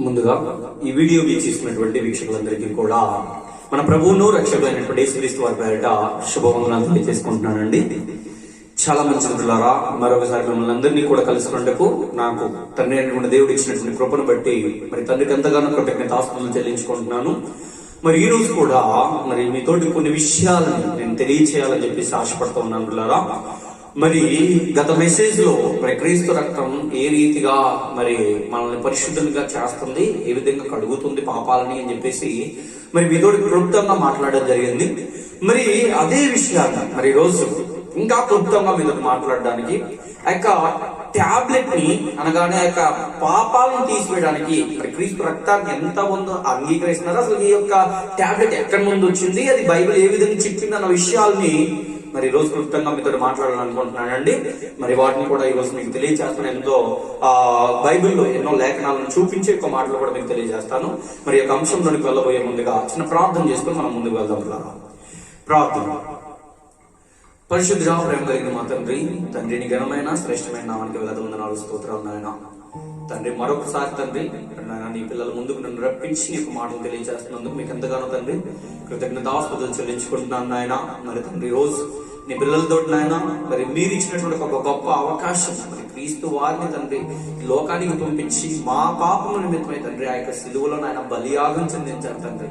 ముందుగా ఈ వీడియో వీక్షిస్తున్నటువంటి వీక్షకులందరికీ కూడా మన ప్రభువును రక్షకులైనటువంటి యేసుక్రీస్తు వారి పేరిట శుభవందనాలు తెలియజేసుకుంటున్నానండి. చాలా మంచి మిత్రులారా, మరొకసారి మిమ్మల్ని అందరినీ కూడా కలుసుకున్నట్టుకు నాకు తండ్రి అయినటువంటి దేవుడు ఇచ్చినటువంటి కృపను బట్టి మరి తండ్రికి ఎంతగానో కృతజ్ఞతాస్తుతులు చెల్లించుకుంటున్నాను. మరి ఈ రోజు కూడా మరి మీతోటి కొన్ని విషయాలను నేను తెలియచేయాలని చెప్పేసి ఆశపడుతూ ఉన్నాను మిత్రులారా. మరి గత మెసేజ్ లో మరి క్రీస్తు రక్తం ఏ రీతిగా మరి మనల్ని పరిశుద్ధులుగా చేస్తుంది, ఏ విధంగా కడుగుతుంది పాపాలని అని చెప్పేసి మరి మీతోటి క్లుప్తంగా మాట్లాడడం జరిగింది. మరి అదే విషయాన్ని మరి ఈ రోజు ఇంకా క్లుప్తంగా మీతో మాట్లాడడానికి ఆ యొక్క టాబ్లెట్ ని అనగానే ఆ యొక్క పాపాలను తీసివేయడానికి మరి క్రీస్తు రక్తాన్ని ఎంత ముందు అంగీకరిస్తున్నారో, అసలు ఈ యొక్క టాబ్లెట్ ఎక్కడి ముందు వచ్చింది, అది బైబిల్ ఏ విధంగా చెప్పింది అన్న విషయాల్ని మరి ఈ రోజు క్లుప్తంగా మీతో మాట్లాడాలనుకుంటున్నానండి. మరి వాటిని కూడా ఈ రోజు మీకు తెలియజేస్తాను. ఎంతో బైబిల్లో ఎన్నో లేఖనాలను చూపించే ఒక మాటలు కూడా మీకు తెలియజేస్తాను. మరి యొక్క అంశంలోనికి వెళ్ళబోయే ముందుగా చిన్న ప్రార్థన చేసుకుని మనం ముందుకు వెళ్దాం. ప్రార్థన. పరిశుద్ధ ప్రేమ కలిగిన మా తండ్రిని ఘనమైన శ్రేష్టమైన నామానికి వేలాది స్తోత్రాలు నాయన. తండ్రి మరొకసారి తండ్రి నాయన నీ పిల్లల ముందుకు నన్ను రప్పించి నీకు మాటలు తెలియజేస్తున్నందుకు మీకు ఎంతగానో తండ్రి కృతజ్ఞతాస్తుతులు చెల్లించుకుంటున్నాను నాయన. మరి తండ్రి రోజు నీ పిల్లలతో నాయన మరి మీరు ఇచ్చినటువంటి ఒక గొప్ప అవకాశం, మరి క్రీస్తు వారిని తండ్రి లోకానికి పంపించి మా పాపము నిమిత్తమై తండ్రి ఆ యొక్క సిలువలో నాయన బలియాగం చెందించారు తండ్రి.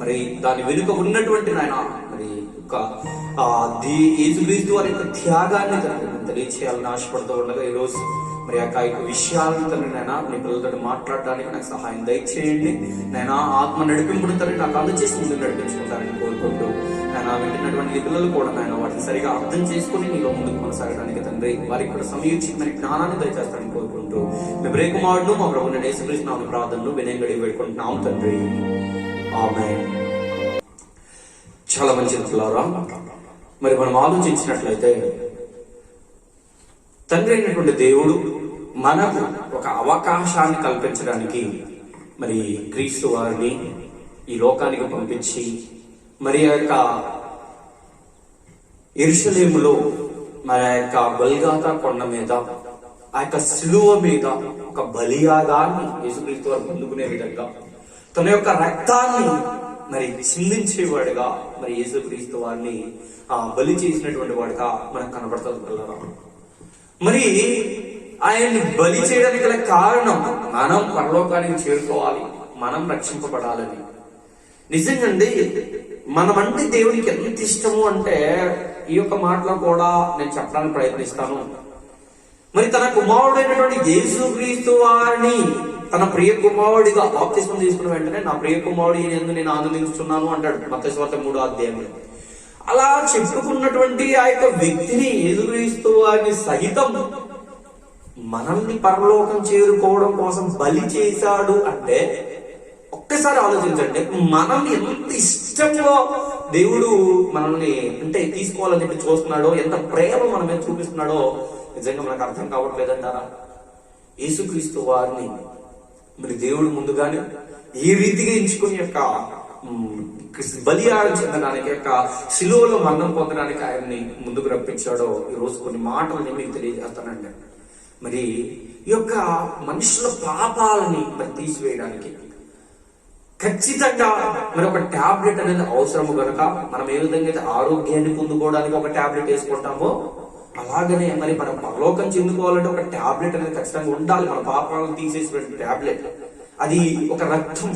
మరి దాని వెనుక ఉన్నటువంటి నాయన మరి యేసుక్రీస్తు వారి యొక్క త్యాగాన్ని తండ్రి తెలియచేయాలని ఆశపడుతూ ఉండగా ఈ రోజు మరి ఆ యొక్క విషయాలను తండ్రి నాయన నీ పిల్లలతో మాట్లాడడానికి నాకు సహాయం దయచేయండి. నేను ఆత్మ నడిపింపుడు తండ్రి నాకు అందచేసి ముందుకు నడిపించుకుంటానని కోరుకుంటూ నేను వింటున్నటువంటి నీ పిల్లలు కూడా నేను వాటిని సరిగా అర్థం చేసుకుని నీలో ముందుకు కొనసాగడానికి తండ్రి వారికి కూడా సమయోచితమైన జ్ఞానాన్ని దయచేస్తానని కోరుకుంటూ మీ ప్రేకుమారుడు మా ప్రభువుని యేసుక్రీస్తు నామమున ప్రార్థనలు వినయంగా వేడుకుంటున్నాం తండ్రి. ఆమేన్. చాలా మంచి మిత్రులారా, మరి మనం ఆలోచించినట్లయితే తండ్రి అయినటువంటి దేవుడు మనకు ఒక అవకాశాన్ని కల్పించడానికి మరి క్రీస్తు వారిని ఈ లోకానికి పంపించి మరి ఆ యొక్క యెరూషలేములో మరి ఆ యొక్క గొల్గొతా కొండ మీద ఆ యొక్క సిలువ మీద ఒక బలియాగాన్ని యేసుక్రీస్తు వారు పొందుకునే విధంగా తన యొక్క రక్తాన్ని మరి చిందించేవాడుగా మరి యేసుక్రీస్తు వారిని బలి చేసినటువంటి వాడుగా మనకు కనబడుతుంది పిల్లరా. మరి ఆయన్ని బలి చేయడానికి గల కారణం మనం పరలోకానికి చేరుకోవాలి, మనం రక్షింపబడాలని. నిజంగాండి మనమంటే దేవునికి ఎంత ఇష్టము అంటే ఈ యొక్క మాటలో కూడా నేను చెప్పడానికి ప్రయత్నిస్తాను. మరి తన కుమారుడైనటువంటి యేసుక్రీస్తు వారిని తన ప్రియ కుమారుడిగా బాప్తిస్మం తీసుకున్న వెంటనే నా ప్రియ కుమారుడు యందు నేను ఆనందిస్తున్నాను అంటాడు మత్తయి సువార్త 3వ అధ్యాయంలో. అలా చెప్పుకున్నటువంటి ఆ యొక్క వ్యక్తిని యేసుక్రీస్తు వారిని సహితం మనల్ని పరలోకం చేరుకోవడం కోసం బలి చేశాడు అంటే ఒక్కసారి ఆలోచించండి. మనల్ని ఎంత ఇష్టంగా దేవుడు మనల్ని అంటే తీసుకోవాలని చెప్పి చూస్తున్నాడో, ఎంత ప్రేమ మన మీద చూపిస్తున్నాడో నిజంగా మనకు అర్థం కావట్లేదంటారా? యేసుక్రీస్తు వారిని మరి దేవుడు ముందుగానే ఏ రీతిగా ఎంచుకుని యొక్క బలియాగం చెందడానికి యొక్క శిలువలో మరణం పొందడానికి ఆయన్ని ముందుకు రప్పించాడో ఈ రోజు కొన్ని మాటలని మీకు తెలియజేస్తానండి. మరి ఈ యొక్క మనుషుల పాపాలని మరి తీసివేయడానికి ఖచ్చితంగా మరి ఒక టాబ్లెట్ అనేది అవసరము కనుక మనం ఏ విధంగా అయితే ఆరోగ్యాన్ని పొందుకోవడానికి ఒక టాబ్లెట్ వేసుకుంటామో అలాగనే మరి మనం పరలోకం చెందుకోవాలంటే ఒక టాబ్లెట్ అనేది ఖచ్చితంగా ఉండాలి. మన పాపాలను తీసేసినటువంటి టాబ్లెట్ అది ఒక రక్తం.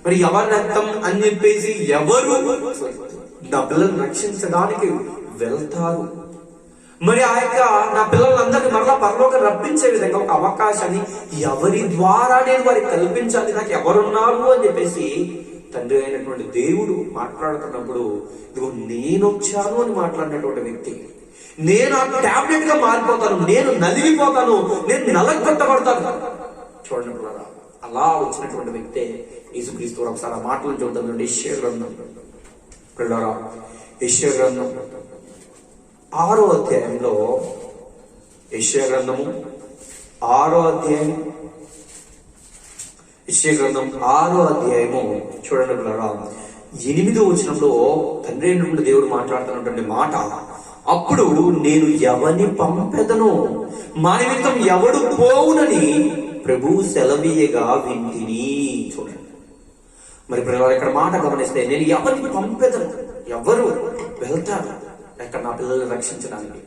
మరి ఎవరి రక్తం అని చెప్పేసి ఎవరు నా పిల్లల్ని రక్షించడానికి వెళ్తారు. మరి ఆ యొక్క నా పిల్లలందరినీ మరలా పరలోకం రప్పించే విధంగా ఒక అవకాశాన్ని ఎవరి ద్వారా నేను వారికి కల్పించాలి, నాకు ఎవరున్నారు అని చెప్పేసి తండ్రి అయినటువంటి దేవుడు మాట్లాడుతున్నప్పుడు ఇదిగో నేను వచ్చాను అని మాట్లాడినటువంటి వ్యక్తి, నేను ఆ టాబ్లెట్ గా మారిపోతాను, నేను నలిగిపోతాను, నేను నలగొట్టబడతాను. చూడండి అలా వచ్చినటువంటి వ్యక్తే యేసుక్రీస్తు. ఒకసారి ఆ మాటలు చూద్దాం. యెషయా గ్రంథం పిల్లరా, యెషయా గ్రంథం 6వ అధ్యాయంలో, యెషయా గ్రంథము 6వ అధ్యాయం, యెషయా గ్రంథం 6వ అధ్యాయము చూడండి పిల్లరా 8వ వచనంలో తండ్రి అయినటువంటి దేవుడు మాట్లాడుతున్నటువంటి మాట, అప్పుడు నేను ఎవని పంపెదను, మా నిమిత్తం ఎవడు పోవునని ప్రభువు సెలవీయగా వింటిని. మరి పిల్లలు ఇక్కడ మాట గమనిస్తే, నేను ఎవరిని పంపెదను, ఎవరు వెళ్తారు ఇక్కడ నా పిల్లల్ని రక్షించడానికి,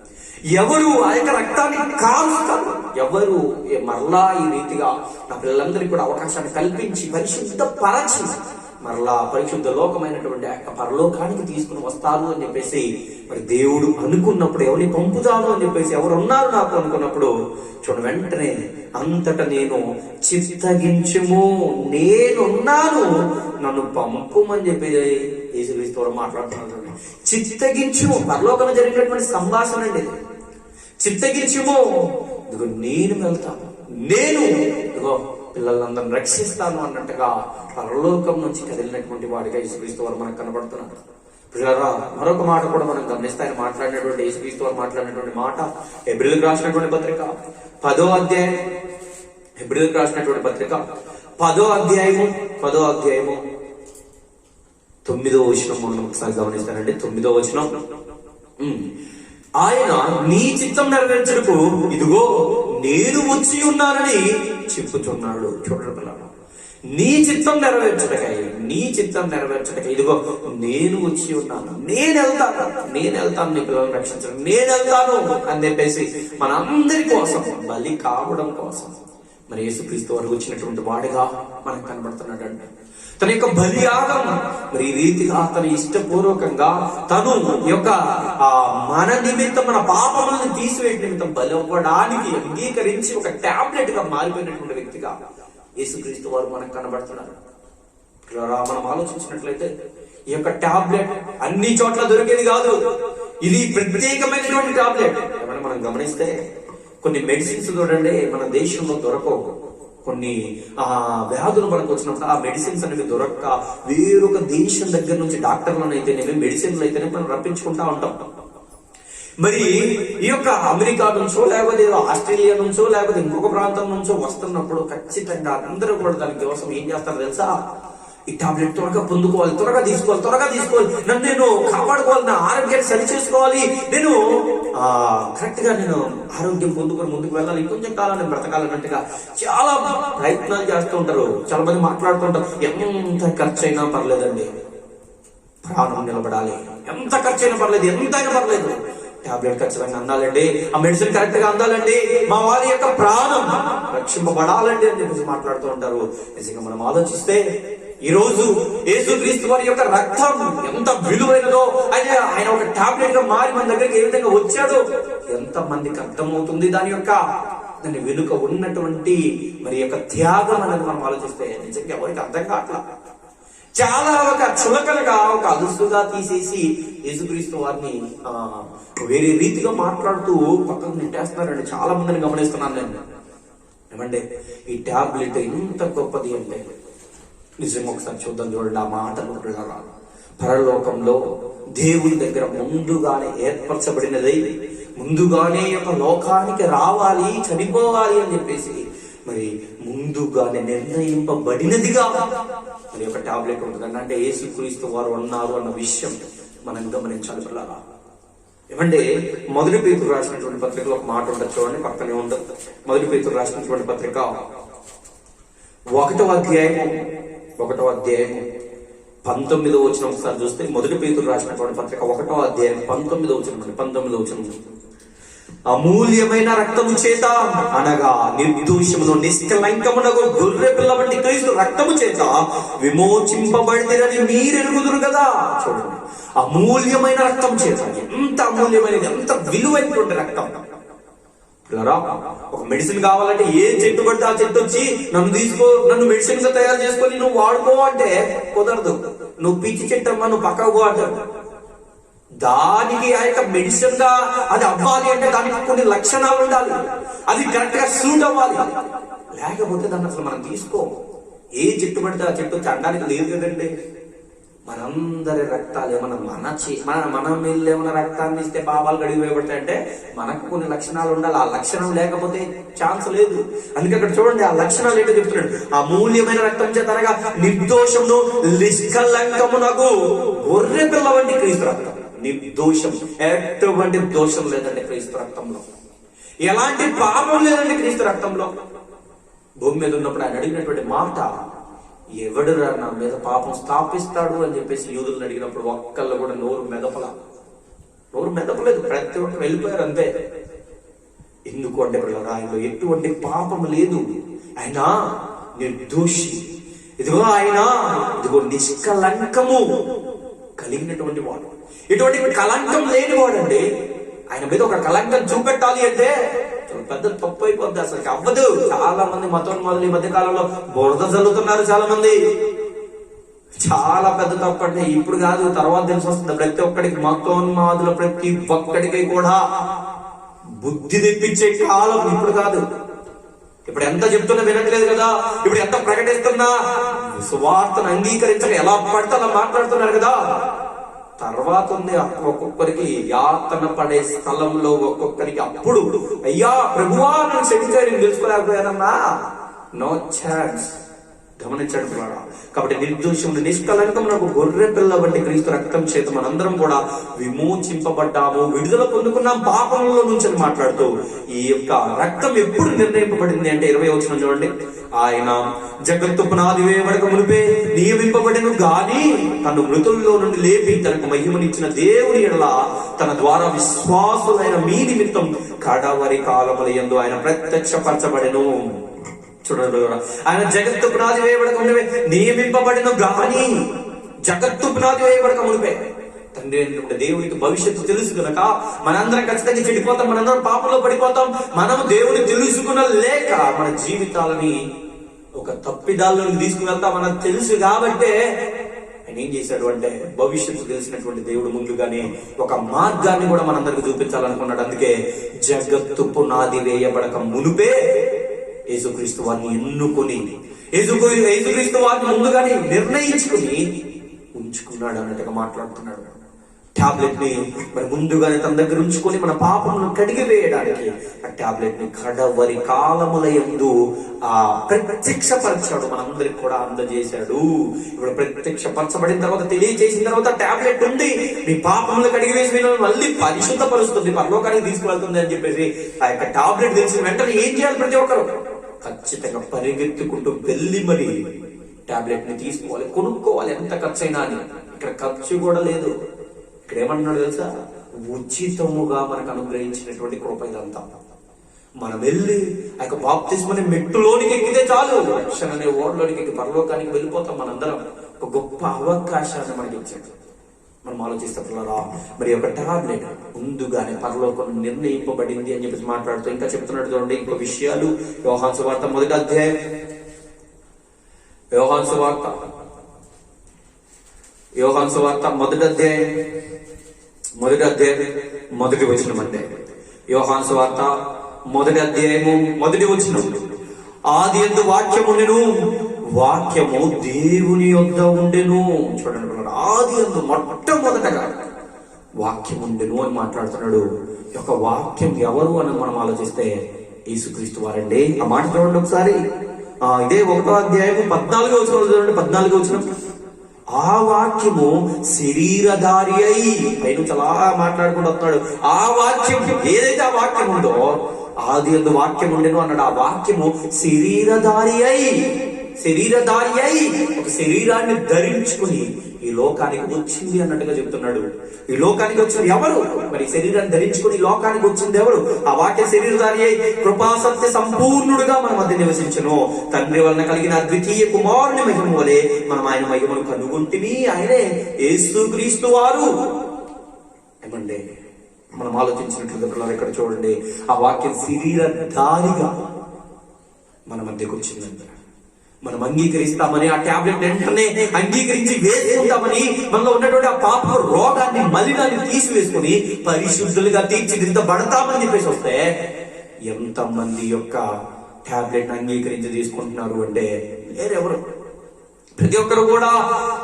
ఎవరు ఆ యొక్క రక్తాన్ని కాలుస్తారు, ఎవరు మరలా ఈ రీతిగా నా పిల్లలందరికీ కూడా అవకాశాన్ని కల్పించి పరిశుద్ధపరచి మరలా పరిశుద్ధ లోకమైనటువంటి ఆ యొక్క పరలోకానికి తీసుకుని వస్తారు అని చెప్పేసి మరి దేవుడు అనుకున్నప్పుడు, ఎవరిని పంపుతాను అని చెప్పేసి ఎవరు ఉన్నారు నాకు అనుకున్నప్పుడు, చూడండి వెంటనే అంతటా నేను చిత్తగించుము, నేనున్నాను, నన్ను పంపుమని చెప్పి యేసుక్రీస్తు మాట్లాడుతున్నాను. చిత్తగించుము, పరలోకంలో జరిగినటువంటి సంభాషణ అండి. చిత్తగించుము, ఇదిగో నేను వెళ్తాను, నేను ఇదిగో పిల్లలందరిని రక్షిస్తాను అన్నట్టుగా పరలోకం నుంచి కదిలినటువంటి వాడిగా యేసుక్రీస్తు వారు మనకు కనబడుతున్నారు. పిల్లరా, మరొక మాట కూడా మనం గమనిస్తే, ఆయన మాట్లాడినటువంటి యేసుక్రీస్తు వారు మాట్లాడినటువంటి మాట హెబ్రీయులకు రాసినటువంటి పత్రిక 10వ అధ్యాయం, హెబ్రీయులకు రాసినటువంటి పత్రిక 10వ అధ్యాయము 9వ వచనం మనం ఒకసారి గమనిస్తానండి. 9వ వచనం, ఆయన నీ చిత్తం నెరవేర్చుటకు ఇదిగో నేను వచ్చి ఉన్నానని చెప్పుచున్నాడు. చూడండి పిల్లలు, నీ చిత్తం నెరవేర్చుటకై ఇదిగో నేను వచ్చి ఉన్నాను, నేను వెళ్తాను నీ పిల్లలను రక్షించడం, నేను వెళ్తాను అని చెప్పేసి మనందరి కోసం బలి కావడం కోసం మరి యేసుక్రీస్తు వారు వచ్చినటువంటి వాడిగా మనకు కనబడుతున్నాడు అండి. తన యొక్క బలియాగం మరి ఈ రీతిగా తన ఇష్టపూర్వకంగా తను యొక్క మన నిమిత్తం, మన పాపములను తీసివేయడం నిమిత్తం బలి అవ్వడానికి అంగీకరించి ఒక టాబ్లెట్ గా మారిపోయినటువంటి వ్యక్తిగా యేసుక్రీస్తు వారు మనకు కనబడుతున్నారు. మనం ఆలోచించినట్లయితే ఈ యొక్క టాబ్లెట్ అన్ని చోట్ల దొరికేది కాదు, ఇది ప్రత్యేకమైనటువంటి టాబ్లెట్. ఏమైనా మనం గమనిస్తే కొన్ని మెడిసిన్స్ చూడండి మన దేశంలో దొరకవు. కొన్ని వ్యాధులు మనకు వచ్చినప్పుడు ఆ మెడిసిన్స్ అనేవి దొరక్క వేరొక దేశం దగ్గర నుంచి డాక్టర్లను అయితేనేమి, మెడిసిన్లు అయితేనే మనం రప్పించుకుంటా ఉంటాం. మరి ఈ యొక్క అమెరికా నుంచో లేకపోతే ఆస్ట్రేలియా నుంచో లేకపోతే ఇంకొక ప్రాంతం నుంచో వస్తున్నప్పుడు ఖచ్చితంగా అందరూ కూడా దాని కోసం ఏం చేస్తారు తెలుసా? ఈ టాబ్లెట్ త్వరగా పొందుకోవాలి, త్వరగా తీసుకోవాలి, నన్ను నేను కాపాడుకోవాలి, నా ఆరోగ్యాన్ని సరి చేసుకోవాలి, నేను కరెక్ట్ గా నేను ఆరోగ్యం పొందుకొని ముందుకు వెళ్ళాలి, కొంచెం కాలాన్ని బ్రతకాలన్నట్టుగా చాలా ప్రయత్నాలు చేస్తూ ఉంటారు. చాలా మంది మాట్లాడుతుంటారు, ఎంత ఖర్చు అయినా పర్లేదండి, ప్రాణం నిలబడాలి, ఎంత ఖర్చు అయినా పర్లేదు, ఎంతైనా పర్లేదు, టాబ్లెట్ ఖచ్చితంగా అందాలండి, ఆ మెడిసిన్ కరెక్ట్ గా అందాలండి, మా వారి యొక్క ప్రాణం రక్షింపబడాలండి అని చెప్పేసి మాట్లాడుతూ ఉంటారు. నిజంగా మనం ఆలోచిస్తే ఈ రోజు యేసుక్రీస్తు వారి యొక్క రక్తం ఎంత విలువైనదో, ఆయన ఒక టాబ్లెట్ గా మారి మన దగ్గరికి ఏ విధంగా వచ్చాడో ఎంత మందికి అర్థమవుతుంది. దాని వెనుక ఉన్నటువంటి మరి యొక్క త్యాగం అనేది మనం ఆలోచిస్తే నిజంగా ఎవరికి అర్థం కావట్లా. చాలా ఒక చులకనగా, ఒక అదుసుగా తీసేసి యేసుక్రీస్తు వారిని వేరే రీతిగా మాట్లాడుతూ పక్కకు నెట్టేస్తున్నారండి. చాలా మందిని గమనిస్తున్నాను నేను. ఏమంటే ఈ టాబ్లెట్ ఎంత గొప్పది అంటే నిజంగా ఒకసారి చూడండి ఆ మాటలు. పరలోకంలో దేవుని దగ్గర ముందుగానే ఏర్పరచబడినది, ముందుగానే యొక్క లోకానికి రావాలి, చనిపోవాలి అని చెప్పేసి మరి ముందుగానే నిర్ణయింపబడినదిగా మరి ఒక టాబ్లెట్ ఉంటుందండి. అంటే యేసుక్రీస్తు వారు ఉన్నారు అన్న విషయం మనం గమనించాలి పిల్లలా. ఏమంటే 1 పేతురు రాసినటువంటి పత్రికలో ఒక మాట ఉండదు చూడండి, పక్కనే ఉండదు. 1 పేతురు రాసినటువంటి పత్రిక 1వ అధ్యాయము 19వ వచనం ఒకసారి చూస్తే, 1 పేతురు రాసినటువంటి పత్రిక 1వ అధ్యాయం 19వ వచనం, అమూల్యమైన రక్తము చేత అనగా నిర్దోషమును నిష్కలంకమునకు గొర్రె పిల్ల వంటి క్రీస్తు రక్తము చేత విమోచింపబడినని మీరెరుగుదురు కదా. చూడండి, అమూల్యమైన రక్తం చేత, ఎంత అమూల్యమైనది, ఎంత విలువైనటువంటి రక్తం. ఒక మెడిసిన్ కావాలంటే ఏ చెట్టు పడితే ఆ చెట్టు వచ్చి నన్ను మెడిసిన్ గా తయారు చేసుకొని నువ్వు వాడుకో అంటే కుదరదు. నువ్వు పిచ్చి చెట్టు అమ్మా, నువ్వు పక్కకు పో అంటారు. దానికి ఆ యొక్క మెడిసిన్ గా అది అవ్వాలి అంటే దానికి కొన్ని లక్షణాలు ఉండాలి, అది కరెక్ట్ గా సూట్ అవ్వాలి, లేకపోతే దాన్ని అసలు మనం తీసుకోము. ఏ చెట్టు పడితే ఆ చెట్టు వచ్చి అనడానికి లేదు కదండి. మనందరి రక్తాలు ఏమన్నా మనం ఏమైనా రక్తాన్ని ఇస్తే పాపాలు గడిగి వేయబడతాయంటే మనకు కొన్ని లక్షణాలు ఉండాలి. ఆ లక్షణం లేకపోతే ఛాన్స్ లేదు. అందుకే అక్కడ చూడండి ఆ లక్షణాలు ఏంటో చెప్తున్నాడు. అమూల్యమైన రక్తం చేత అనగా నిర్దోషమును నిష్కలంకమునకు గొర్రె పిల్ల వంటి క్రీస్తు రక్తం. నిర్దోషం, ఎటువంటి దోషం లేదండి క్రీస్తు రక్తంలో, ఎలాంటి పాపం లేదండి క్రీస్తు రక్తంలో. భూమి మీద ఉన్నప్పుడు ఆయన అడిగినటువంటి మాట, ఎవడురా నా మీద పాపం స్థాపిస్తాడు అని చెప్పేసి యూదులను అడిగినప్పుడు ఒక్కళ్ళు కూడా నోరు మెదపలేదు. ప్రతి ఒక్కరు వెళ్ళిపోయారు అంతే. ఎందుకు అంటే ఆయనలో ఎటువంటి పాపం లేదు, ఆయన నిర్దోషి. ఇదిగో నిష్కలంకము కలిగినటువంటి వాడు, ఎటువంటి కలంకం లేనివాడండి. ఆయన మీద ఒక కలంకం చూపెట్టాలి అంటే పెద్ద తప్పు అయిపోద్ది, అసలు అవ్వదు. చాలా మంది మతోన్మాదులు ఈ మధ్య కాలంలో బురద చల్లుతున్నారు. చాలా మంది చాలా పెద్ద తప్పు అంటే ఇప్పుడు కాదు, తర్వాత తెలిసి వస్తుంది. ప్రతి ఒక్కడికి మతోన్మాదులు ప్రతి ఒక్కడికి కూడా బుద్ధి తెప్పించే కాలం ఇప్పుడు కాదు. ఇప్పుడు ఎంత చెప్తున్నా వినట్లేదు కదా, ఇప్పుడు ఎంత ప్రకటిస్తున్నా సువార్తను అంగీకరించక ఎలా పడితే అలా మాట్లాడుతున్నారు కదా. తర్వాత ఉంది ఒక్కొక్కరికి యాతన పడే స్థలంలో ఒక్కొక్కరికి అప్పుడు అయ్యా ప్రభువా నన్ను క్షమించాడు తెలుసుకోలేకపోయానన్నా, నో ఛాన్స్. గమనించండి కూడా. కాబట్టి నిర్దోషములు నిష్కలంకమునకు గొర్రె పిల్ల వంటి క్రీస్తు రక్తం చేత మనందరం కూడా విమోచింపబడ్డాము, విడుదల పొందుకున్నాం పాపంలో నుంచి అని మాట్లాడుతూ ఈ యొక్క రక్తం ఎప్పుడు నిర్ణయింపబడింది అంటే 20వ వచనం చూడండి. ఆయన జగత్తు పునాది వేయబడక మునిపే నియమింపబడెను గాని తను మృతుల్లో నుండి లేపి తనకు మహిమనిచ్చిన దేవుని ఎడల తన ద్వారా విశ్వాసులైన మీ నిమిత్తం కడవరి కాలముల యందు ఆయన ప్రత్యక్షపరచబడెను. చూడండి, ఆయన జగత్తు పునాది వేయబడక మునిపే నియమింపబడిన గాని, జగత్తు పునాది వేయబడక మునిపే. తండ్రి అయినటువంటి దేవునికి భవిష్యత్తు తెలుసు కనుక మనందరం ఖచ్చితంగా చెడిపోతాం, మనందరం పాపంలో పడిపోతాం. మనము దేవుని తెలుసుకున్న లేక మన జీవితాలని ఒక తప్పిదాల్లోకి తీసుకువెళ్తాం మనకు తెలుసు. కాబట్టే ఆయన ఏం చేశాడు అంటే భవిష్యత్తు తెలిసినటువంటి దేవుడు ముందుగానే ఒక మార్గాన్ని కూడా మనందరికి చూపించాలనుకున్నాడు. అందుకే జగత్తు పునాది వేయబడక మునిపే యేసుక్రీస్తు వారిని ఎన్నుకొని, యేసుక్రీస్తు వారిని ముందుగానే నిర్ణయించుకుని ఉంచుకున్నాడు అన్నట్టుగా మాట్లాడుతున్నాడు. టాబ్లెట్ ని మరి ముందుగానే తన దగ్గర ఉంచుకొని మన పాపమును కడిగి వేయడానికి ఆ టాబ్లెట్ ని కడవరి కాలముల యందు ప్రత్యక్షపరిచాడు, మనందరికి కూడా అందజేశాడు. ఇప్పుడు ప్రత్యక్షపరచబడిన తర్వాత, తెలియజేసిన తర్వాత టాబ్లెట్ ఉంది, మీ పాపములు కడిగి వేసి మళ్ళీ పరిశుద్ధపరుస్తుంది, పరలోకానికి తీసుకువెళ్తుంది అని చెప్పేసి ఆ యొక్క టాబ్లెట్ తెలిసిన వెంటనే ఏం చేయాలి? ప్రతి ఒక్కరు ఖచ్చితంగా పరిగెత్తుకుంటూ వెళ్ళి మరి టాబ్లెట్ ని తీసుకోవాలి, కొనుక్కోవాలి, ఎంత ఖర్చు అయినా అని. ఇక్కడ ఖర్చు కూడా లేదు. ఇక్కడ ఏమన్నాడు తెలుసా? ఉచితముగా మనకు అనుగ్రహించినటువంటి కృప ఇదంతా. మనం వెళ్ళి ఆ యొక్క బాప్తిస్మని మెట్టులోనికి ఎక్కితే చాలు, రక్షణ అనే ఓడలోనికి ఎక్కి పరలోకానికి వెళ్ళిపోతాం మనందరం. ఒక గొప్ప అవకాశాన్ని మనకి ఇచ్చాడు. మనం ఆలోచిస్తే మరి ఒక టాబ్లెట్ ముందుగానే పరలోకం నిర్ణయింపబడింది అని చెప్పేసి మాట్లాడుతూ ఇంకా చెప్తున్నాడు. చూడండి ఇంకో విషయాలు. యోహాను సువార్త 1వ అధ్యాయం, యోహాను సువార్త 1వ అధ్యాయం 1వ వచనం అంటే యోహాను సువార్త 1వ అధ్యాయము 1వ వచనం. ఆది యందు వాక్యముండెను, వాక్యము దేవుని యొద్ద ఉండెను. చూడండి, ఆది యందు మొట్టమొదటగా వాక్యం ఉండెను అని మాట్లాడుతున్నాడు. ఈ యొక్క వాక్యం ఎవరు అని మనం ఆలోచిస్తే యేసుక్రీస్తు వారండి. ఆ మాట చూడండి ఒకసారి. ఇదే 1వ అధ్యాయము 14వ వచనం చూడండి. 14వ వచనం. ఆ వాక్యము శరీరధారి అయి, పైన చాలా మాట్లాడుకుంటూ వస్తున్నాడు. ఆ వాక్యం ఏదైతే ఆ వాక్యం ఉందో, ఆది యందు వాక్యం ఉండెను అన్నాడు. ఆ వాక్యము శరీరధారి అయి ఒక శరీరాన్ని ధరించుకుని ఈ లోకానికి వచ్చింది అన్నట్టుగా చెప్తున్నాడు. ఈ లోకానికి వచ్చింది ఎవరు? మరి శరీరాన్ని ధరించుకుని ఈ లోకానికి వచ్చింది ఎవరు? ఆ వాక్య శరీరధారి అయి కృపాసత్య సంపూర్ణుడుగా మన మధ్య నివసించును. తండ్రి వలన కలిగిన అద్వితీయ కుమారుని మహిమ వలె మనం ఆయన మహిమను కనుగొంటిమి. ఆయనే యేసుక్రీస్తు వారు. ఏమండి, మనం ఆలోచించినట్లుగా ఇక్కడ చూడండి, ఆ వాక్యం శరీరధారిగా మన మధ్యకు వచ్చిందంట. మనం అంగీకరిస్తామని, ఆ టాబ్లెట్ వెంటనే అంగీకరించి వేసుకుంటామని, మనలో ఉన్నటువంటి ఆ పాప రోగాన్ని మలినాన్ని తీసివేసుకుని పరిశుద్ధులుగా తీర్చిదిద్దబడతామని చెప్పేసి వస్తే ఎంతమంది యొక్క టాబ్లెట్ అంగీకరించి తీసుకుంటున్నారు అంటే వేరెవరు? ప్రతి ఒక్కరు కూడా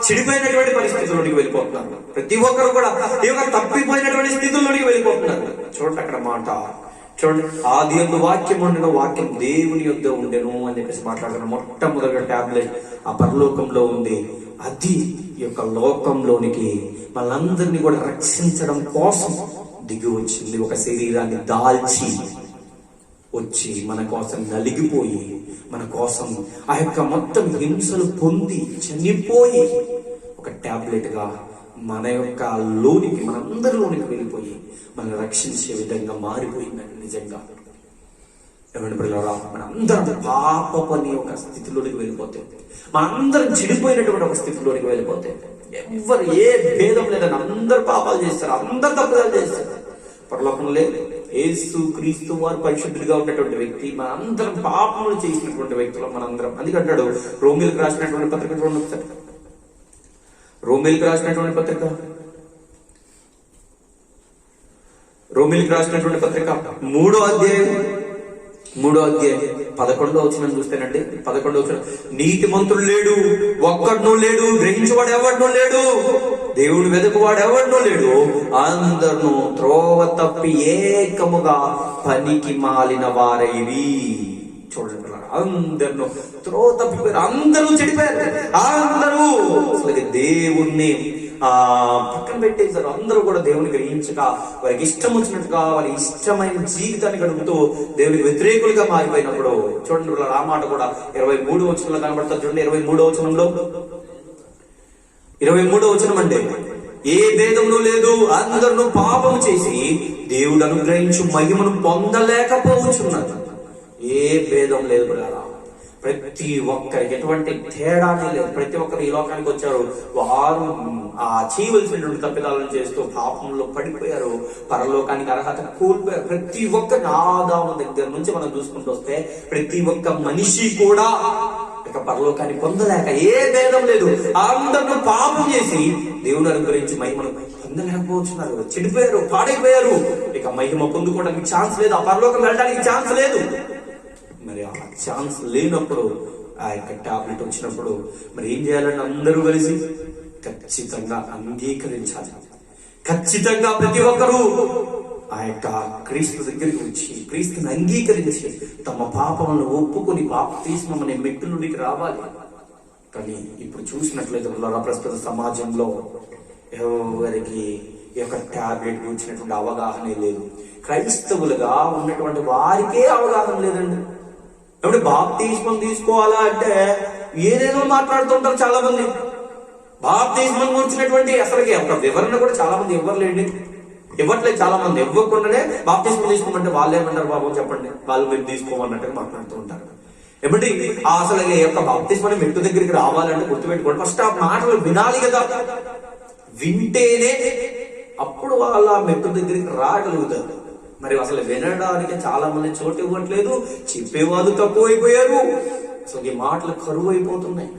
చెడిపోయినటువంటి పరిస్థితుల్లోనికి వెళ్ళిపోతున్నారు. ప్రతి ఒక్కరు కూడా ఈ యొక్క తప్పిపోయినటువంటి స్థితుల్లోనికి వెళ్ళిపోతున్నారు. చూడండి అక్కడ మాట చూడండి. ఆది యందు వాక్యం ఉండెను, వాక్యం దేవుని యొద్ద ఉండెను అని చెప్పేసి మాట్లాడుతున్న మొట్టమొదటి టాబ్లెట్ ఆ పరలోకంలో ఉంది. అది ఈ యొక్క లోకంలోనికి మనందరినీ కూడా రక్షించడం కోసం దిగి వచ్చింది. ఒక శరీరాన్ని దాల్చి వచ్చి మన కోసం నలిగిపోయి, మన కోసం ఆ యొక్క మొత్తం హింసలు పొంది చనిపోయి ఒక టాబ్లెట్ గా మన యొక్క లోనికి, మనందరిలోనికి వెళ్ళిపోయి మనం రక్షించే విధంగా మారిపోయిందండి. నిజంగా ఏమంటే పిల్లరా, మనందరం పాపపు అనే ఒక స్థితిలోనికి వెళ్ళిపోతే, మనందరం చెడిపోయినటువంటి ఒక స్థితిలోనికి వెళ్ళిపోతే, ఎవరు ఏ భేదం లేదని అందరు పాపాలు చేస్తారు, అందరు తప్పుదాలు చేస్తారు. పరలోకంలో యేసు క్రీస్తు వారు పరిశుద్ధుడిగా ఉన్నటువంటి వ్యక్తి, మనందరం పాపములు చేసినటువంటి వ్యక్తులు మనందరం. అందుకంటాడు రోమిలకు రాసినటువంటి పత్రిక చూడండి ఒకసారి. రోమిలకు రాసినటువంటి పత్రిక 3వ అధ్యాయం 11వ వచనం చూస్తేనండి, 11వ వచనం, నీతిమంతుడు లేడు, ఒక్కడునూ లేడు, గ్రహించువాడు ఎవడనూ లేడు, దేవుడు వెతుకువాడు ఎవడనూ లేడు, అందరూ త్రోవ తప్పి ఏకముగా పనికి మాలిన వారైవి. చూడండి, అందరూ త్రోవ తప్పిపోయారు, అందరూ చెడిపోయారు, అందరూ అసలు దేవుణ్ణి పక్కన పెట్టేశారు. అందరూ కూడా దేవుని గ్రహించక వారికి ఇష్టం వచ్చినట్టుగా వారి ఇష్టమైన జీవితాన్ని గడుపుతూ దేవునికి వ్యతిరేకులుగా మారిపోయినప్పుడు చూడండి, ఆ మాట కూడా 23వ వచనంలో కనబడుతుంది. చూడండి, 23వ వచనంలో, 23వ వచనం అంటే, ఏ భేదమును లేదు, అందరూ పాపము చేసి దేవుడు అనుగ్రహించు మహిమను పొందలేకపోవచ్చున్నారు. ఏ భేదం లేదు బ్రదరా, ప్రతి ఒక్కరికి ఎటువంటి తేడానే లేదు. ప్రతి ఒక్కరు ఈ లోకానికి వచ్చారు, వారు చేయవలసినటువంటి తప్పిదాలను చేస్తూ పాపంలో పడిపోయారు, పరలోకానికి అర్హత కోల్పోయారు. ప్రతి ఒక్కరి ఆదాము దగ్గర నుంచి మనం చూసుకుంటూ వస్తే ప్రతి ఒక్క మనిషి కూడా ఇక పరలోకాన్ని పొందలేక, ఏ భేదం లేదు, అందరూ పాపం చేసి దేవుని అనుగ్రహించి మహిమను పొందలేకపోతున్నారు, చెడిపోయారు, పాడైపోయారు. ఇక మహిమ పొందుకోవడానికి ఛాన్స్ లేదు, ఆ పరలోకం వెళ్ళడానికి ఛాన్స్ లేదు. మరి ఆ ఛాన్స్ లేనప్పుడు, ఆ యొక్క టాబ్లెట్ వచ్చినప్పుడు మరి ఏం చేయాలని అందరూ కలిసి ఖచ్చితంగా అంగీకరించాలి. ఖచ్చితంగా ప్రతి ఒక్కరూ ఆ యొక్క క్రీస్తు దగ్గరికి వచ్చి క్రీస్తుని అంగీకరించి తమ పాపములను ఒప్పుకొని బాప్తిస్మం అనే మెట్టు నుండికి రావాలి. కానీ ఇప్పుడు చూసినట్లయితే ప్రస్తుత సమాజంలో ఎవరికి ఈ యొక్క టాబ్లెట్ గురించినటువంటి అవగాహన లేదు. క్రైస్తవులుగా ఉన్నటువంటి వారికే అవగాహన లేదండి. కాబట్టి బాప్తిస్మం తీసుకోవాలా అంటే ఏదేదో మాట్లాడుతుంటారు చాలా మంది. బాప్తిస్మం గురించినటువంటి అసలుకి ఒక వివరణ కూడా చాలా మంది ఇవ్వట్లేదు. చాలా మంది ఇవ్వకుండానే బాప్తిస్మం తీసుకోమంటే వాళ్ళు ఏమంటారు, బాబు చెప్పండి, వాళ్ళు మీరు తీసుకోమన్నట్టుగా మాట్లాడుతూ ఉంటారు. ఏమంటే అసలు ఈ యొక్క బాప్తిస్మం మెట్టు దగ్గరికి రావాలంటే గుర్తుపెట్టుకోండి, ఫస్ట్ ఆ మాటలు వినాలి కదా. వింటేనే అప్పుడు వాళ్ళ మెట్టు దగ్గరికి రాగలుగుతారు. మరి అసలు వినడానికి చాలా మంది చోటు ఇవ్వట్లేదు, చెప్పేవాళ్ళు తక్కువైపోయారు. అసలు ఈ మాటలు కరువు అయిపోతున్నాయి.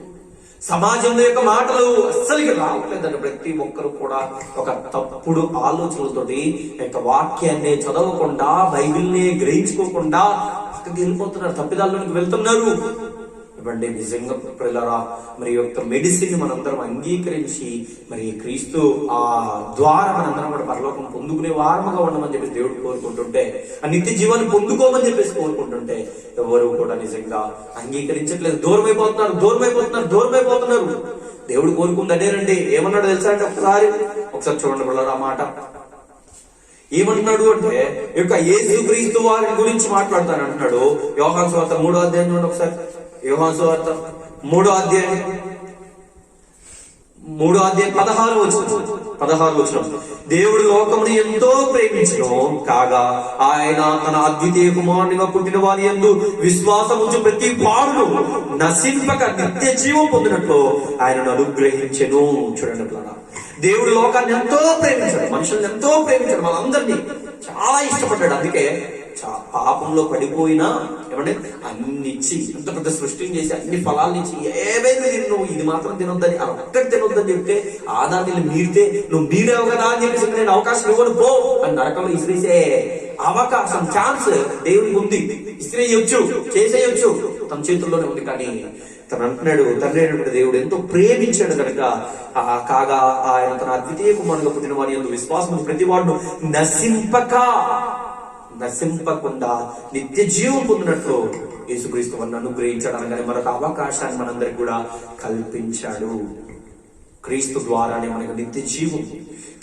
సమాజంలో యొక్క మాటలు అస్సలుకి రావట్లేదండి. ప్రతి ఒక్కరు కూడా ఒక తప్పుడు ఆలోచనలతోటి యొక్క వాక్యాన్ని చదవకుండా, బైబిల్ని గ్రహించుకోకుండా పక్కకి వెళ్ళిపోతున్నారు, తప్పిదాల్లోకి వెళ్తున్నారు. ఇవ్వండి నిజంగా పిల్లరా, మరి యొక్క మెడిసిన్ మనందరం అంగీకరించి మరి క్రీస్తు ఆ ద్వారా మనందరం కూడా పరలోకం పొందుకునే వారముగా ఉండమని చెప్పేసి దేవుడు కోరుకుంటుంటే, ఆ నిత్య జీవాన్ని పొందుకోమని చెప్పేసి కోరుకుంటుంటే ఎవరు కూడా నిజంగా అంగీకరించట్లేదు. దూరమైపోతున్నారు. దేవుడు కోరుకుంది అదేనండి. ఏమన్నాడు తెలుసా అంటే, ఒకసారి చూడండి పిల్లరా ఆ మాట ఏమంటున్నాడు అంటే, ఈ యొక్క యేసు క్రీస్తు వారి గురించి మాట్లాడతాను అంటున్నాడు. యోహాను సువార్త 3వ అధ్యాయం చూడండి ఒకసారి. యోహాను సువార్త 3వ అధ్యాయం 16వ వచనం. దేవుడు లోకమును ఎంతో ప్రేమించును కాగా ఆయన తన అద్వితీయ కుమారునిగా పుట్టిన వారి యందు విశ్వాసం ఉంచు ప్రతి వాడును నశింపక నిత్య జీవం పొందినట్లు ఆయనను అనుగ్రహించెను. చూడండి పిల్లరా, దేవుడు లోకాన్ని ఎంతో ప్రేమించాడు, మనుషుల్ని ఎంతో ప్రేమించాడు, మనందరినీ చాలా ఇష్టపడ్డాడు. అందుకే పాపంలో పడిపోయినా ఏమంటే అన్ని ఇచ్చి, అంత పెద్ద సృష్టిని చేసి అన్ని ఫలాలను ఇచ్చి ఏమైంది నువ్వు ఇది మాత్రం తినొద్దని, అది ఒక్కటి తినొద్దని చెప్తే ఆదాన్ని మీరితే నువ్వు మీరేవు కదా అని చెప్పేసి నేను అవకాశం ఇవ్వను పో అని నరకంలో ఇసిరేసే అవకాశం, ఛాన్స్ దేవునికి ఉంది. ఇసిరేయొచ్చు, చేసేయొచ్చు, తన చేతుల్లోనే ఉంది. కానీ తను అంటున్నాడు, తండ్రి అయినటువంటి దేవుడు ఎంతో ప్రేమించాడు కనుక కాగా ఆయన తన అద్వితీయ కుమారునిగా పుట్టిన వారి యందు విశ్వాసం ప్రతి వాడును నశింపకుండా నిత్య జీవం పొందినట్లు యేసుక్రీస్తు వారిని అనుగ్రహించాడు. అనగానే మరొక అవకాశాన్ని మనందరికి కూడా కల్పించాడు. క్రీస్తు ద్వారానే మనకు నిత్య జీవం.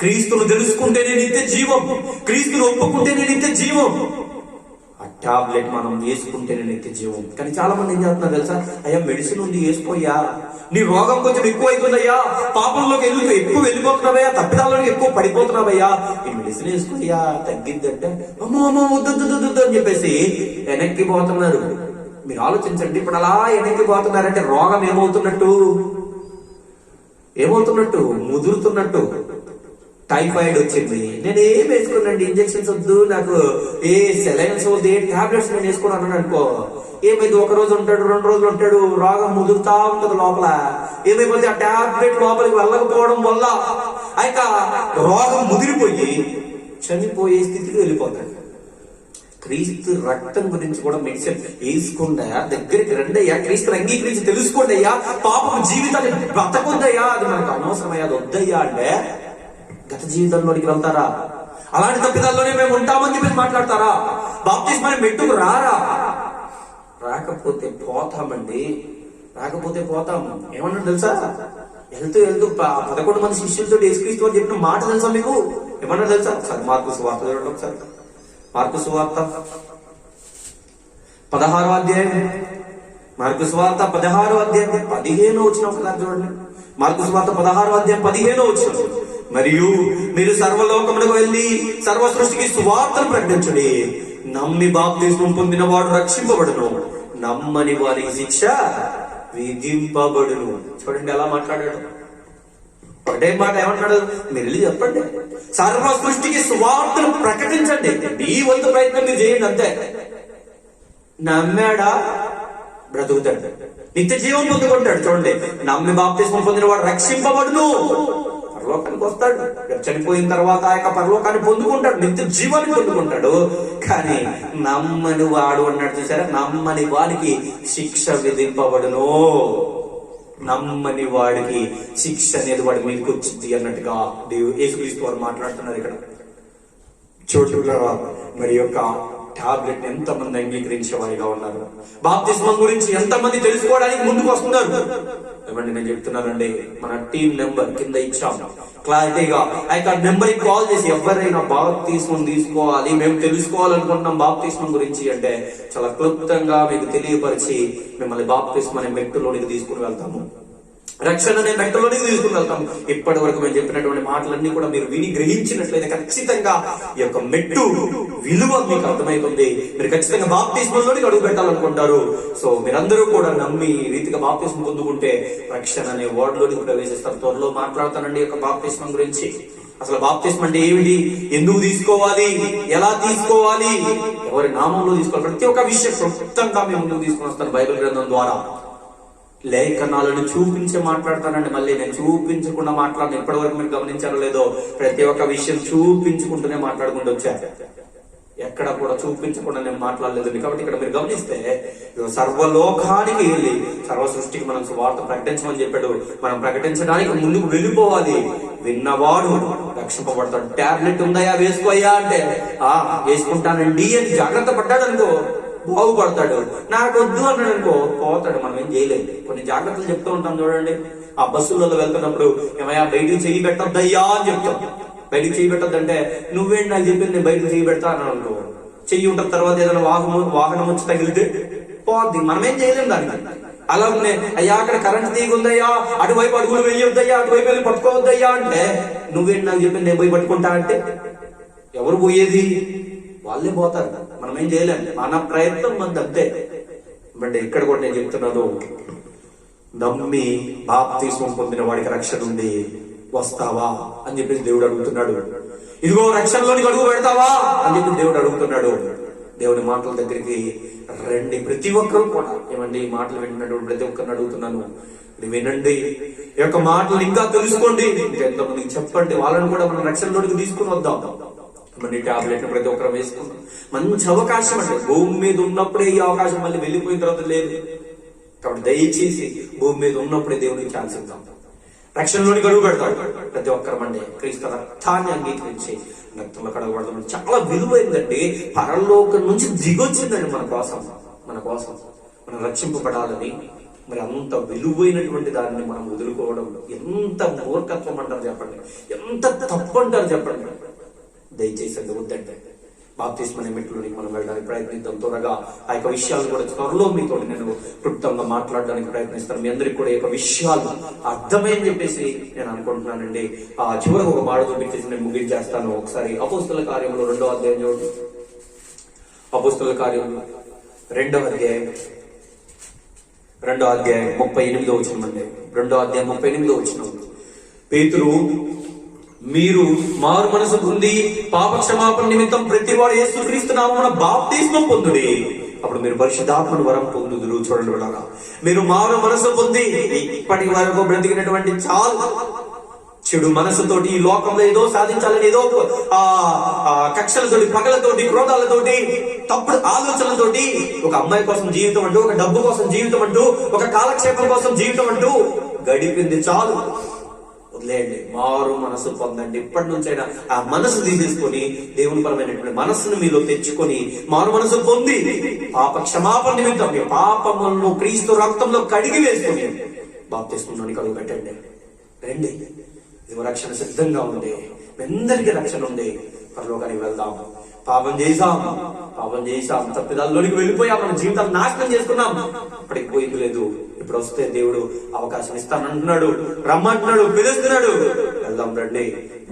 క్రీస్తును తెలుసుకుంటేనే నిత్య జీవం, క్రీస్తును ఒప్పుకుంటేనే నిత్య జీవం. ఆ టాబ్లెట్ మనం వేసుకుంటేనే నిత్య జీవం. కానీ చాలా మంది ఏం చేస్తున్నారు తెలుసా, అయ్యా మెడిసిన్ ఉంది వేసుకోయ్యా, నీ రోగం కొంచెం ఎక్కువ అవుతుందయ్యా, పాపంలోకి ఎక్కువ వెళ్ళిపోతున్నావయ్యా, తప్పిదాల్లోకి ఎక్కువ పడిపోతున్నావయ్యా, ఈ మెడిసిన్ వేసుకోయ్యా తగ్గిద్దంటే అమ్మో అమ్మో వద్దు అని చెప్పేసి వెనక్కి పోతున్నారు. మీరు ఆలోచించండి, ఇప్పుడు అలా వెనక్కి పోతున్నారంటే రోగం ఏమవుతున్నట్టు ముదురుతున్నట్టు. టైఫాయిడ్ వచ్చింది, నేను ఏం వేసుకున్నాండి, ఇంజెక్షన్స్ వద్దు, నాకు ఏ సెలైన్స్ వద్దు, ఏ టాబ్లెట్స్ నేను వేసుకున్నాను అనుకో, ఏమైంది, ఒక రోజు ఉంటాడు, 2 రోజులు ఉంటాడు, రోగం ముదురుతా ఉంటది లోపల. ఏమైపోతే ఆ టాబ్లెట్ లోపలికి వెళ్ళకపోవడం వల్ల ఆ యొక్క రోగం ముదిరిపోయి చనిపోయే స్థితికి వెళ్ళిపోతాడు. క్రీస్తు రక్తం గురించి కూడా మెడిసిన్ వేసుకుండా దగ్గరికి రండయ్యా, క్రీస్తుని అంగీకరించి తెలుసుకోండి అయ్యా, పాపం జీవితాన్ని బ్రతకొద్దయ్యా, అది మనకు అనవసరమయ్యా, అది వద్దయ్యా అంటే గత జీవితంలోనికి వెళ్తారా? అలాంటి తప్పిదాల్లోనే మేము ఉంటామని చెప్పి మాట్లాడతారా? బాప్తిస్మం మెట్టుకు రాకపోతే పోతామండి, రాకపోతే పోతాము. ఏమన్నా తెలుసా, వెళ్తూ 11 మంది శిష్యులతో యేసుక్రీస్తు అని చెప్పిన మాట తెలుసా మీకు? ఏమన్నా తెలుసా? ఒకసారి మార్కు సువార్త చూడండి, ఒకసారి మార్కు సువార్త 16వ అధ్యాయం, మార్కు సువార్త 16వ అధ్యాయం 15వ వచనం ఒకసారి చూడండి. మార్కు సువార్త 16వ అధ్యాయం 15వ వచనం, మరియు మీరు సర్వలోకములకు వెళ్ళి సర్వ సృష్టికి సువార్తను ప్రకటించండి, నమ్మి బాప్తిస్మం పొందిన వాడు రక్షింపబడును, నమ్మని వారికి శిక్ష విధింపబడును. చూడండి ఎలా మాట్లాడాడు, ఒకటే మాట ఏమంటాడు, మీరు వెళ్ళి చెప్పండి, సర్వ సృష్టికి సువార్తను ప్రకటించండి, మీ వంతు ప్రయత్నం మీరు చేయండి అంతే. నమ్మాడా బ్రతుకుతాడు, నిత్య జీవం పొందుకుంటాడు. చూడండి, నమ్మి బాప్తిస్మం పొందిన వాడు రక్షింపబడును, పరలోకానికి వస్తాడు, చనిపోయిన తర్వాత ఆ యొక్క పరలోకాన్ని పొందుకుంటాడు, నిత్య జీవాన్ని పొందుకుంటాడు. కానీ నమ్మని వాడు అన్నాడు చూసారా, నమ్మని వాడికి శిక్ష విధింపబడును, నమ్మని వాడికి శిక్ష అనేది వాడి మీదకి వచ్చింది అన్నట్టుగా యేసుక్రీస్తు వారు మాట్లాడుతున్నారు ఇక్కడ. చూడండి మరి యొక్క టాబ్లెట్ ఎంతమంది అంగీకరించే వారిగా ఉన్నారు, బాప్తిస్మం గురించి ఎంతమంది తెలుసుకోవడానికి ముందుకు వస్తున్నారు. ఏమండి నేను చెప్తున్నానండి, మన టీం నెంబర్ కింద ఇచ్చాం క్లారిటీగా, ఆ యొక్క నెంబర్ కి కాల్ చేసి ఎవరైనా బాప్తిస్మం తీసుకోవాలి, మేము తెలుసుకోవాలనుకుంటున్నాం బాప్తిస్మం గురించి అంటే చాలా క్లుప్తంగా మీకు తెలియపరిచి మిమ్మల్ని బాప్తిస్మం అనే మెట్టులోనికి తీసుకుని వెళ్తాము, రక్షణ అనే మెట్టలోనికి తీసుకుని వెళ్తాం. ఇప్పటి వరకు మేము చెప్పినటువంటి మాటలన్నీ కూడా మీరు విని గ్రహించినట్లయితే ఖచ్చితంగా ఈ యొక్క మెట్టు విలువ మీకు అర్థమవుతుంది. మీరు ఖచ్చితంగా బాప్తిస్మంలోనికి అడుగు పెట్టాలనుకుంటారు. సో మీరందరూ కూడా నమ్మి ఈ రీతిగా బాప్తిస్మం పొందుకుంటే రక్షణ అనే వర్డ్లోనికి ప్రవేశిస్తారు. త్వరలో మాట్లాడతానండి యొక్క బాప్తిస్మం గురించి. అసలు బాప్తిస్మం అంటే ఏమిటి, ఎందుకు తీసుకోవాలి, ఎలా తీసుకోవాలి, ఎవరి నామంలో తీసుకోవాలి, ప్రతి ఒక్క విషయం క్లుప్తంగా మేము ముందుకు తీసుకుని వస్తాను బైబిల్ గ్రంథం ద్వారా. లేఖనాలను చూపించి మాట్లాడతానండి, మళ్ళీ నేను చూపించకుండా మాట్లాడను. ఇప్పటి వరకు మీరు గమనించారో లేదో, ప్రతి ఒక్క విషయం చూపించుకుంటూనే మాట్లాడుకుంటూ వచ్చారు, ఎక్కడ కూడా చూపించకుండా నేను మాట్లాడలేదు. కాబట్టి ఇక్కడ మీరు గమనిస్తే సర్వలోకానికి వెళ్ళి సర్వ సృష్టికి మనం సువార్త ప్రకటించమని చెప్పాడు. మనం ప్రకటించడానికి ముందుకు వెళ్ళిపోవాలి, విన్నవాడు రక్షింపబడతాడు. టాబ్లెట్ ఉందయా వేసుకోయా అంటే వేసుకుంటానండి అని జాగ్రత్త పడ్డాడు అనుకో బాగుపడతాడు. నాకు వద్దు అన్నాడు అనుకో పోతాడు. మనం ఏం చేయలేదు. కొన్ని జాగ్రత్తలు చెప్తూ ఉంటాం చూడండి, ఆ బస్సులలో వెళ్తున్నప్పుడు ఏమయ్యా బయటికి చెయ్యి పెట్టొద్దయ్యా అని చెప్తాం. బయటికి చెయ్యి పెట్టొద్దంటే నువ్వేంటి నాకు చెప్పింది, నేను బయటకు చెయ్యి పెడతా అన్నాడు అనుకో, చెయ్యి ఉంటుంది, తర్వాత ఏదైనా వాహనం వచ్చి తగిలితే పోద్ది, మనం ఏం చేయలేం దానికి. అలా ఉన్నాయి, అయ్యా అక్కడ కరెంట్ తీగుందయ్యా, అటువైపు అడుగులు వేయొద్దయ్యా, అటువైపు వెళ్ళి పట్టుకోవద్దయ్యా అంటే నువ్వేంటి నాకు చెప్పింది, నేను పోయి పట్టుకుంటా అంటే ఎవరు పోయేది, వాళ్ళే పోతారు. మనం ఏం చేయలేం, మన ప్రయత్నం మంది అంతే. అంటే ఇక్కడ కూడా నేను చెప్తున్నాను, నమ్మి బాప్తిస్మం పొందిన వాడికి రక్షణ ఉంది, వస్తావా అని చెప్పేసి దేవుడు అడుగుతున్నాడు. ఇదిగో రక్షణలోనికి అడుగు పెడతావా అని చెప్పి దేవుడు అడుగుతున్నాడు. దేవుని మాటల దగ్గరికి రండి ప్రతి ఒక్కరు కూడా. ఏమండి ఈ మాటలు వింటున్నటువంటి ప్రతి ఒక్కరిని అడుగుతున్నాను, వినండి, ఈ యొక్క మాటలు ఇంకా తెలుసుకోండి, ఎంతమందికి చెప్పండి, వాళ్ళని కూడా మనం రక్షణలోనికి తీసుకుని వద్దాం. మన టాబ్లెట్ ప్రతి ఒక్కరు వేసుకుందాం. మంచి అవకాశం అండి, భూమి మీద ఉన్నప్పుడే ఈ అవకాశం, మళ్ళీ వెళ్ళిపోయిన తర్వాత లేదు. కాబట్టి దయచేసి భూమి మీద ఉన్నప్పుడే దేవునికి ఛాన్స్ ఇద్దాం, రక్షణలోనికి అడుగు పెడతాడు. ప్రతి ఒక్కరు అండి క్రీస్తు రక్తాన్ని అంగీకరించి రక్తంలో కడగబడతాం. చాలా విలువైందండి, పరలోకం నుంచి దిగొచ్చిందండి మన కోసం మనం రక్షింపబడాలని. మరి అంత విలువైనటువంటి దాన్ని మనం వదులుకోవడం ఎంత మూర్ఖత్వం అంటారు చెప్పండి, ఎంత తప్పు అంటారు చెప్పండి. దయచేసి అది వద్దండి. బాప్తిస్మ అనే మెట్టులోనికి మనం వెళ్ళడానికి ప్రయత్నిద్దాం. త్వరగా ఆ యొక్క విషయాలు కూడా త్వరలో మీతో నేను క్లుప్తంగా మాట్లాడడానికి ప్రయత్నిస్తాను. మీ అందరికి కూడా ఈ యొక్క విషయాలు అర్థమని చెప్పేసి నేను అనుకుంటున్నానండి. ఆ చివరికి ఒక మాట చూపించేసి నేను ముగించేస్తాను. ఒకసారి అపోస్తల కార్యంలో 2వ అధ్యాయం చూడండి. అపోస్తల కార్యంలో 2వ అధ్యాయం 38వ వచనం అండి. 2వ అధ్యాయం 38వ వచనం. పేతురు, మీరు మారు మనసు పొంది పాప క్షమాపణ నిమిత్తం ప్రతివాడు యేసుక్రీస్తు నామమున బాప్తిస్మం పొందుడి, అప్పుడు మీరు పరిశుద్ధాత్మను వరం పొందుదురు. చూడండి బిడ్డలారా, మీరు మారు మనసు పొంది ఇప్పటి వరకు బ్రతికినటువంటి చాలు చెడు మనసుతోటి ఈ లోకంలో ఏదో సాధించాలని ఏదో కక్షలతోటి, పగలతోటి, క్రోధాలతోటి, తప్పుడు ఆలోచనలతోటి ఒక అమ్మాయి కోసం జీవితం అంటూ, ఒక డబ్బు కోసం జీవితం అంటూ, ఒక కాలక్షేపం కోసం జీవితం అంటూ గడిపింది చాలు. వదిలేయండి, మారు మనసు పొందండి. ఇప్పటి నుంచైనా ఆ మనసు తీసేసుకొని దేవుని పరమైనటువంటి మనస్సును మీలో తెచ్చుకొని మారు మనసు పొంది పాప క్షమాపణ నిమిత్తం మీ పాపములను క్రీస్తు రక్తంలో కడిగి వేసుకొని బాప్తిస్మం కడుగు పెట్టండి. రండి, ఇది రక్షణ సిద్ధంగా ఉంది. అందరికీ రక్షణ ఉంది. పరలోకానికి వెళ్దాం. పాపం చేశాం, తప్పిదాల్లోనికి వెళ్ళిపోయాం, మన జీవితాలు నాశనం చేసుకున్నాం. ఇప్పటికి పోయింది లేదు. ఇప్పుడు వస్తే దేవుడు అవకాశం ఇస్తానంటున్నాడు, రమ్మంటున్నాడు, పిలుస్తున్నాడు. వెళ్దాం, రండి.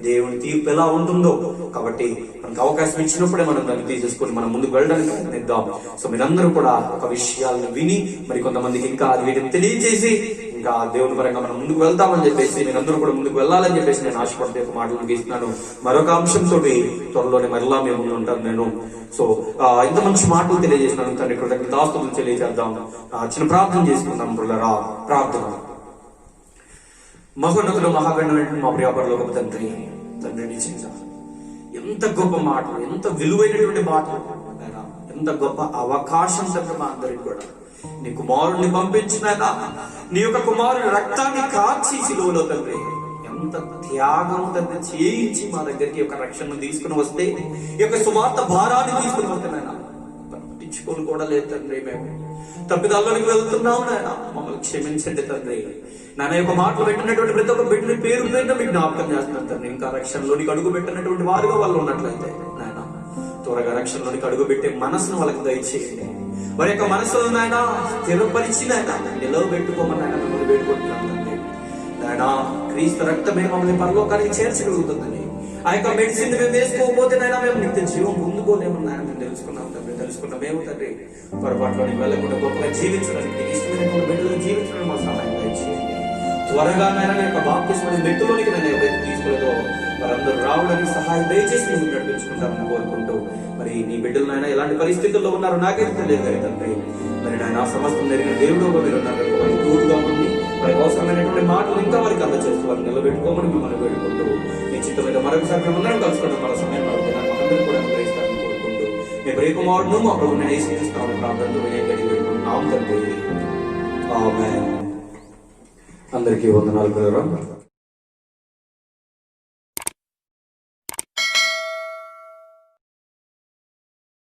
దేవుని తీర్పు ఎలా ఉంటుందో కాబట్టి మనకు అవకాశం ఇచ్చినప్పుడే మనం దాన్ని తీసేసుకొని మనం ముందుకు వెళ్ళడానికి ప్రయత్నిద్దాం. సో మీరందరూ కూడా ఒక విషయాలను విని మరి కొంతమందికి ఇంకా అది వీటిని తెలియజేసి ఇంకా దేవుని పరంగా మనం ముందుకు వెళ్తామని చెప్పేసి, మీరందరూ కూడా ముందుకు వెళ్ళాలని చెప్పేసి నేను ఆశపడితే ఒక మాటలు ముగిస్తున్నాను. మరొక అంశంతో త్వరలోనే మరలా మేము ముందు ఉంటాను నేను. సో ఇంత మంచి మాటలు తెలియజేసినాను తండ్రి, కృతజ్ఞతాస్తుతులు తెలియజేద్దాం. చిన్న ప్రార్థన చేసుకుందాం. ప్రార్థన. మహోన్నతుడు, మహాగణమైన మా ప్రియపరలోక తండ్రి, నిజంగా ఎంత గొప్ప మాటలు, ఎంత విలువైనటువంటి మాటలు, ఎంత గొప్ప అవకాశం తండ్రి మా అందరికి కూడా. నీ కుమారుడిని పంపించిన నీ యొక్క కుమారుని రక్తాన్ని కాచి సిలువలో తండ్రి ఎంత త్యాగం తండ్రి చేయించి మా దగ్గరికి ఒక రక్షణను తీసుకుని వస్తే, ఈ యొక్క సువార్త భారాన్ని తీసుకుని వస్తే నాయన పట్టించుకోని కూడా లేదు తండ్రి. మేము తప్పిదాల్లోనికి వెళ్తున్నాం నాయన, మమ్మల్ని క్షమించండి తండ్రి. నాన్న యొక్క మాటలు పెట్టినటువంటి ప్రతి ఒక్క బిడ్డని పేరు పేరున మీకు జ్ఞాపకం చేస్తున్నాను తండ్రి. ఇంకా రక్షణలోనికి అడుగు పెట్టినటువంటి వారుగా వాళ్ళు ఉన్నట్లయితే నాయన త్వరగా రక్షణలోనికి అడుగు పెట్టే మనసును వాళ్ళకి దయచేయండి. వారి యొక్క మనసులో నాయన స్థిరపరిచి నాయన నిలవబెట్టుకోమని ఆయన మిమ్మల్ని వేడుకుంటున్నాను తండ్రి. నాయన క్రీస్తు రక్తమే మమ్మల్ని పరలోకానికి చేర్చగలుగుతుందని, ఆ యొక్క మెడిసిన్ మేము వేసుకోకపోతే నాయన మేము నిత్య జీవం పొందుకోలేమని నాయన మేము తెలుసుకున్నాం తండ్రి. తెలుసుకున్న మేము తండ్రి పొరపాటులోని వెళ్ళకుండా గొప్పగా జీవించడానికి, ఇష్టమైనటువంటి బిడ్డలను జీవించడం మా సహాయం దయచేయండి. త్వరగా నాయన యొక్క బాప్తిస్మం మెట్టులోనికి నేను ఎవరైతే తీసుకోలేదో వారందరూ రావడానికి సహాయం దయచేసి నేను నడిపించుకుంటామని కోరుకుంటూ, మరి నీ బిడ్డలు నాయన ఎలాంటి పరిస్థితుల్లో ఉన్నారో నాకైతే తెలియదు కానీ తండ్రి, మరి నాయన సమస్తం జరిగిన దేవుడు మీరు ఉన్నారు. వారి తోడుగా ఉంది, వారికి అవసరమైనటువంటి మాటలు ఇంకా వారికి అందజేస్తూ వారిని నిలబెట్టుకోమని మిమ్మల్ని వేడుకుంటూ, మీ చిత్తమైన మరొకసారి మేమందరం కలుసుకోవడం మన సమయం మనందరూ కూడా గ్రహిస్తారని కోరుకుంటూ, మీ ప్రియకుమారుడును మా ప్రభువుని యేసుక్రీస్తునామమున ప్రార్థనతో వినయంగా వేడుకుంటున్నాం తండ్రి. ఆమేన్. అందరికీ వందనాలు.